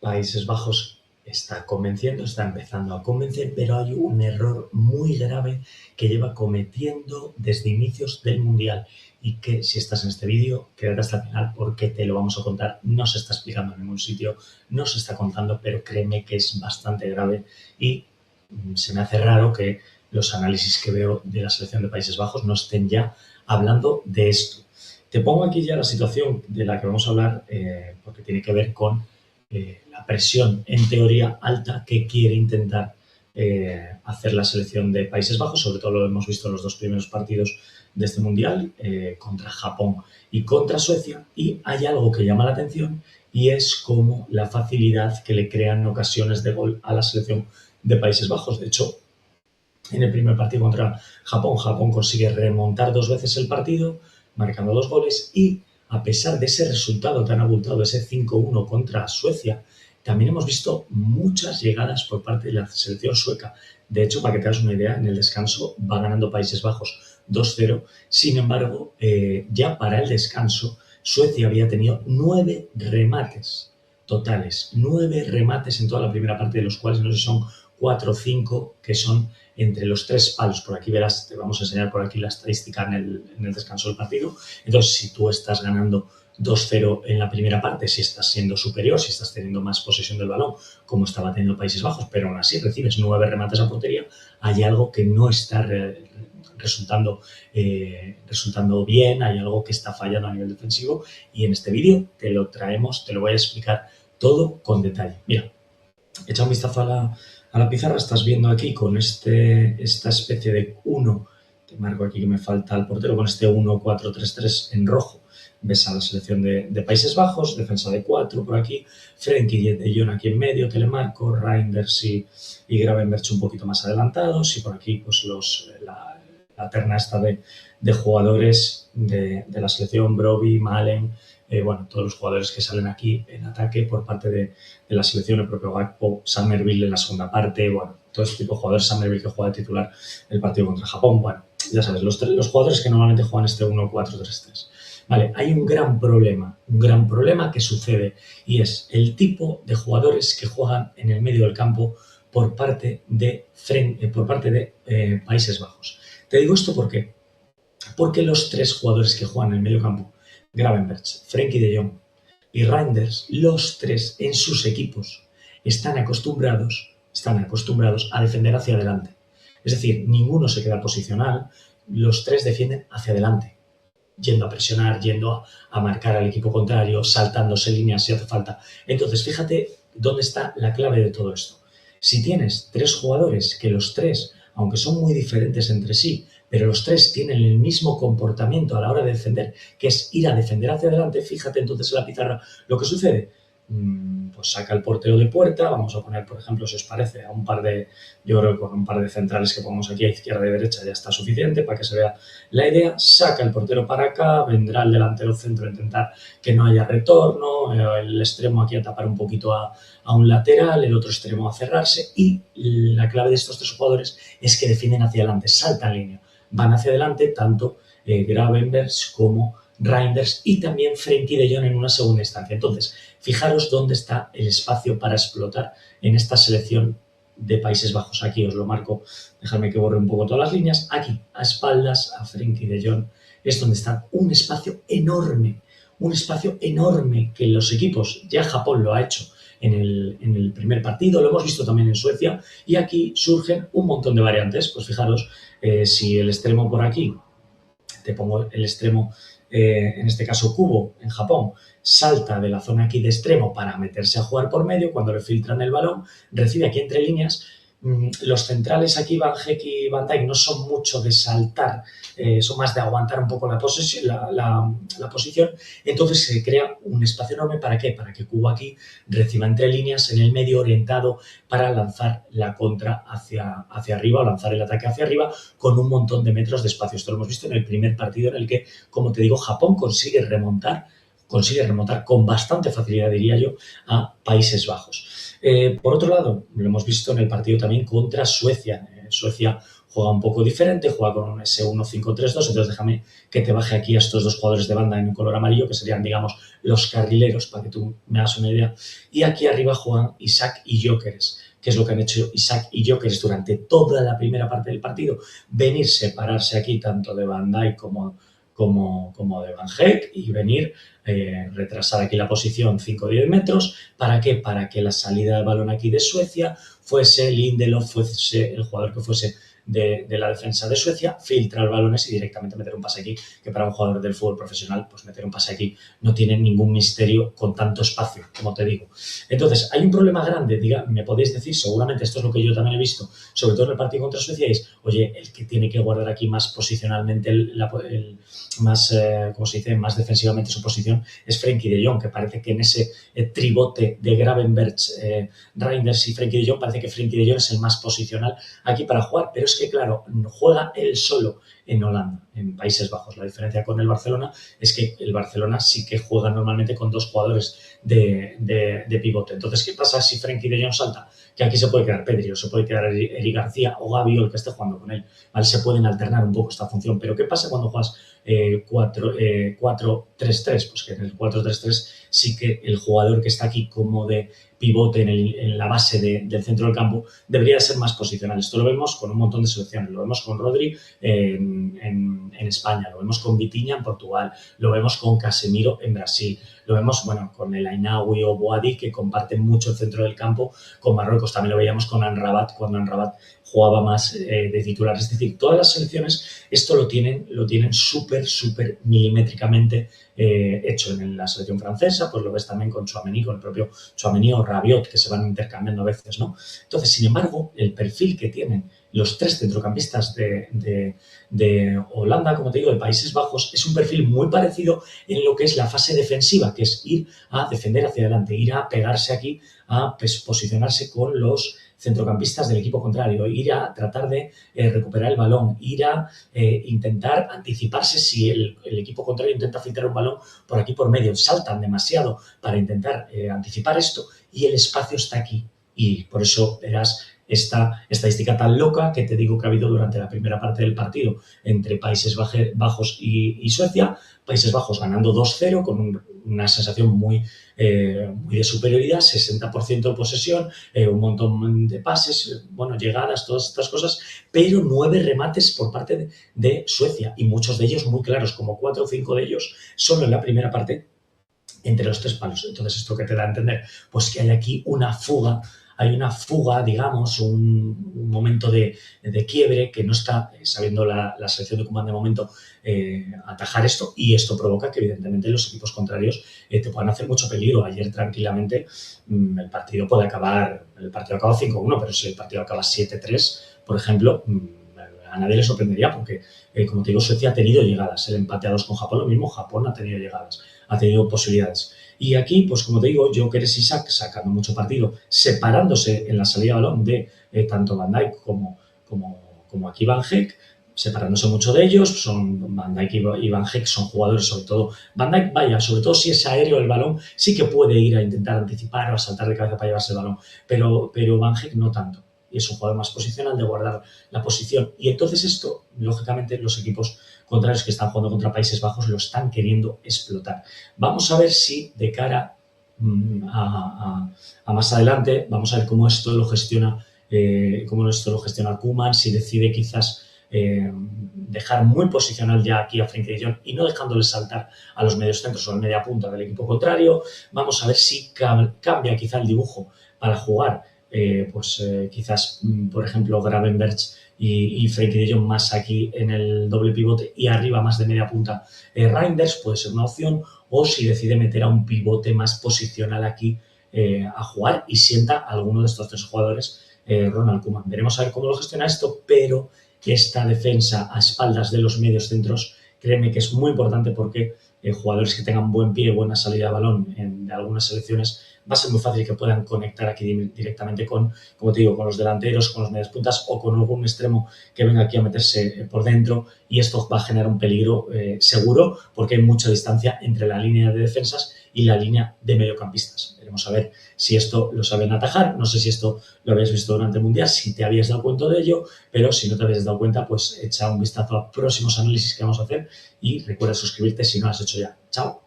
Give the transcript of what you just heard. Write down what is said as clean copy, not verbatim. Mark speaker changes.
Speaker 1: Países Bajos está convenciendo, está empezando a convencer, pero hay un error muy grave que lleva cometiendo desde inicios del Mundial y que si estás en este vídeo, quédate hasta el final porque te lo vamos a contar. No se está explicando en ningún sitio, no se está contando, pero créeme que es bastante grave y se me hace raro que los análisis que veo de la selección de Países Bajos no estén ya hablando de esto. Te pongo aquí ya la situación de la que vamos a hablar porque tiene que ver con la presión, en teoría, alta que quiere intentar hacer la selección de Países Bajos. Sobre todo lo hemos visto en los dos primeros partidos de este Mundial, contra Japón y contra Suecia. Y hay algo que llama la atención y es como la facilidad que le crean ocasiones de gol a la selección de Países Bajos. De hecho, en el primer partido contra Japón, Japón consigue remontar 2 veces el partido, marcando 2 goles y a pesar de ese resultado tan abultado, ese 5-1 contra Suecia, también hemos visto muchas llegadas por parte de la selección sueca. De hecho, para que te hagas una idea, en el descanso va ganando Países Bajos 2-0. Sin embargo, ya para el descanso, Suecia había tenido 9 remates totales. 9 remates en toda la primera parte, de los cuales no sé si son 4 o 5 que son entre los 3 palos. Por aquí verás, te vamos a enseñar por aquí la estadística en el descanso del partido. Entonces, si tú estás ganando 2-0 en la primera parte, si estás siendo superior, si estás teniendo más posesión del balón, como estaba teniendo Países Bajos, pero aún así recibes 9 remates a portería, hay algo que no está resultando bien, hay algo que está fallando a nivel defensivo y en este vídeo te lo traemos, te lo voy a explicar todo con detalle. Mira, echa un vistazo a la pizarra, estás viendo aquí con esta especie de 1, te marco aquí que me falta el portero, con este 1-4-3-3 en rojo. Ves a la selección de Países Bajos, defensa de 4 por aquí, Frenkie de Jong aquí en medio, que le marco, Reinders y Gravenberch un poquito más adelantados y por aquí pues la terna esta de jugadores de la selección, Brobbey, Malen, bueno, todos los jugadores que salen aquí en ataque por parte de la selección, el propio Gakpo, Summerville en la segunda parte, bueno, todo este tipo de jugadores, Summerville que juega de titular el partido contra Japón, bueno, ya sabes, los jugadores que normalmente juegan este 1-4-3-3. Vale, hay un gran problema que sucede y es el tipo de jugadores que juegan en el medio del campo por parte de Países Bajos. Te digo esto porque los 3 jugadores que juegan en el medio campo, Gravenberch, Frenkie de Jong y Reinders, los 3 en sus equipos están acostumbrados a defender hacia adelante. Es decir, ninguno se queda posicional, los 3 defienden hacia adelante, yendo a presionar, yendo a marcar al equipo contrario, saltándose líneas si hace falta. Entonces, fíjate dónde está la clave de todo esto. Si tienes 3 jugadores que los 3, aunque son muy diferentes entre sí, pero los 3 tienen el mismo comportamiento a la hora de defender, que es ir a defender hacia adelante, fíjate entonces en la pizarra lo que sucede. Pues saca el portero de puerta, vamos a poner, por ejemplo, si os parece, yo creo que con un par de centrales que pongamos aquí a izquierda y derecha ya está suficiente para que se vea la idea, saca el portero para acá, vendrá el delantero centro a intentar que no haya retorno, el extremo aquí a tapar un poquito a un lateral, el otro extremo a cerrarse y la clave de estos 3 jugadores es que defienden hacia adelante, saltan línea, van hacia adelante tanto Gravenberch como Reinders y también Frenkie de Jong en una segunda instancia. Entonces, fijaros dónde está el espacio para explotar en esta selección de Países Bajos. Aquí os lo marco, dejadme que borre un poco todas las líneas. Aquí, a espaldas a Frenkie de Jong, es donde está un espacio enorme que los equipos, ya Japón lo ha hecho en el primer partido, lo hemos visto también en Suecia, y aquí surgen un montón de variantes. Pues fijaros, si el extremo por aquí, te pongo el extremo, en este caso Kubo, en Japón, salta de la zona aquí de extremo para meterse a jugar por medio, cuando le filtran el balón, recibe aquí entre líneas. Los centrales aquí, Van Dijk y Van Dijk, no son mucho de saltar, son más de aguantar un poco la posición, entonces se crea un espacio enorme. ¿Para qué? Para que Kubo aquí reciba entre líneas en el medio orientado para lanzar la contra hacia arriba o lanzar el ataque hacia arriba con un montón de metros de espacio. Esto lo hemos visto en el primer partido en el que, como te digo, Japón consigue remontar con bastante facilidad, diría yo, a Países Bajos. Por otro lado, lo hemos visto en el partido también contra Suecia. Suecia juega un poco diferente, juega con un S1-5-3-2, entonces déjame que te baje aquí a estos dos jugadores de banda en un color amarillo, que serían, digamos, los carrileros, para que tú me hagas una idea. Y aquí arriba juegan Isaac y Gyökeres. ¿Qué es lo que han hecho Isaac y Gyökeres durante toda la primera parte del partido? Venir, separarse aquí tanto de Van Dijk como de Van Dijk y venir, retrasar aquí la posición 5 o 10 metros. ¿Para qué? Para que la salida del balón aquí de Suecia fuese Lindelof, fuese el jugador que fuese de la defensa de Suecia, filtrar balones y directamente meter un pase aquí, que para un jugador del fútbol profesional, pues meter un pase aquí no tiene ningún misterio con tanto espacio, como te digo. Entonces, hay un problema grande, me podéis decir, seguramente esto es lo que yo también he visto, sobre todo en el partido contra Suecia, es, oye, el que tiene que guardar aquí más posicionalmente, más, ¿cómo se dice?, más defensivamente su posición es Frenkie de Jong, que parece que en ese tribote de Gravenberch, Reinders y Frenkie de Jong, parece que Frenkie de Jong es el más posicional aquí para jugar, pero es que, claro, juega él solo en Holanda, en Países Bajos. La diferencia con el Barcelona es que el Barcelona sí que juega normalmente con dos jugadores de pivote. Entonces, ¿qué pasa si Frenkie de Jong salta? Que aquí se puede quedar Pedri, o se puede quedar Eric García o Gavi, o el que esté jugando con él. ¿Vale? Se pueden alternar un poco esta función. Pero ¿qué pasa cuando juegas 4-3-3? Pues que en el 4-3-3 sí que el jugador que está aquí como de pivote en la base del centro del campo debería ser más posicional. Esto lo vemos con un montón de selecciones. Lo vemos con Rodri en España, lo vemos con Vitinha en Portugal, lo vemos con Casemiro en Brasil, lo vemos, bueno, con el Ainaoui o Boadi, que comparten mucho el centro del campo con Marruecos. También lo veíamos con Amrabat, cuando Amrabat jugaba más de titular. Es decir, todas las selecciones esto lo tienen súper milimétricamente hecho. En la selección francesa, pues lo ves también con Tchouaméni, con el propio Tchouaméni o Rabiot, que se van intercambiando a veces, ¿no? Entonces, sin embargo, el perfil que tienen los tres centrocampistas de Holanda, como te digo, de Países Bajos, es un perfil muy parecido en lo que es la fase defensiva, que es ir a defender hacia adelante, ir a pegarse aquí, a posicionarse con los centrocampistas del equipo contrario, ir a tratar de recuperar el balón, ir a intentar anticiparse si el equipo contrario intenta filtrar un balón por aquí por medio. Saltan demasiado para intentar anticipar esto y el espacio está aquí. Y por eso verás esta estadística tan loca que te digo que ha habido durante la primera parte del partido entre Países Bajos y Suecia. Países Bajos ganando 2-0 con una sensación muy de superioridad, 60% de posesión, un montón de pases, bueno, llegadas, todas estas cosas, pero 9 remates por parte de Suecia y muchos de ellos muy claros, como 4 o 5 de ellos solo en la primera parte entre los 3 palos. Entonces, ¿esto qué te da a entender? Pues que hay aquí hay una fuga, digamos, un momento de quiebre que no está sabiendo la selección de Koeman de momento atajar esto, y esto provoca que evidentemente los equipos contrarios te puedan hacer mucho peligro. Ayer tranquilamente el partido acaba 5-1, pero si el partido acaba 7-3, por ejemplo, a nadie le sorprendería porque, como te digo, Suecia ha tenido llegadas. El empate a 2 con Japón, lo mismo, Japón ha tenido llegadas, ha tenido posibilidades. Y aquí, pues como te digo, Gyökeres y Isaac sacando mucho partido, separándose en la salida de balón de tanto Van Dijk como aquí Van Dijk, separándose mucho de ellos. Van Dijk y Van Dijk son jugadores, sobre todo Van Dijk, sobre todo si es aéreo el balón, sí que puede ir a intentar anticipar o a saltar de cabeza para llevarse el balón, pero Van Dijk no tanto. Y es un jugador más posicional, de guardar la posición. Y entonces esto, lógicamente, los equipos contrarios que están jugando contra Países Bajos lo están queriendo explotar. Vamos a ver si de cara a más adelante, vamos a ver cómo esto lo gestiona Koeman, si decide quizás dejar muy posicional ya aquí a Frenkie de Jong y no dejándole saltar a los mediocentros o al media punta del equipo contrario. Vamos a ver si cambia quizá el dibujo para jugar quizás, por ejemplo, Gravenberch y Frenkie de Jong más aquí en el doble pivote y arriba más de media punta Reinders, puede ser una opción, o si decide meter a un pivote más posicional aquí a jugar y sienta a alguno de estos 3 jugadores Ronald Koeman. Veremos a ver cómo lo gestiona esto, pero esta defensa a espaldas de los medios centros, créeme que es muy importante porque jugadores que tengan buen pie, buena salida de balón de algunas selecciones, va a ser muy fácil que puedan conectar aquí directamente con los delanteros, con los medias puntas o con algún extremo que venga aquí a meterse por dentro, y esto va a generar un peligro seguro porque hay mucha distancia entre la línea de defensas y la línea de mediocampistas. Veremos a ver si esto lo saben atajar. No sé si esto lo habías visto durante el Mundial, si te habías dado cuenta de ello, pero si no te habías dado cuenta, pues echa un vistazo a próximos análisis que vamos a hacer y recuerda suscribirte si no lo has hecho ya. Chao.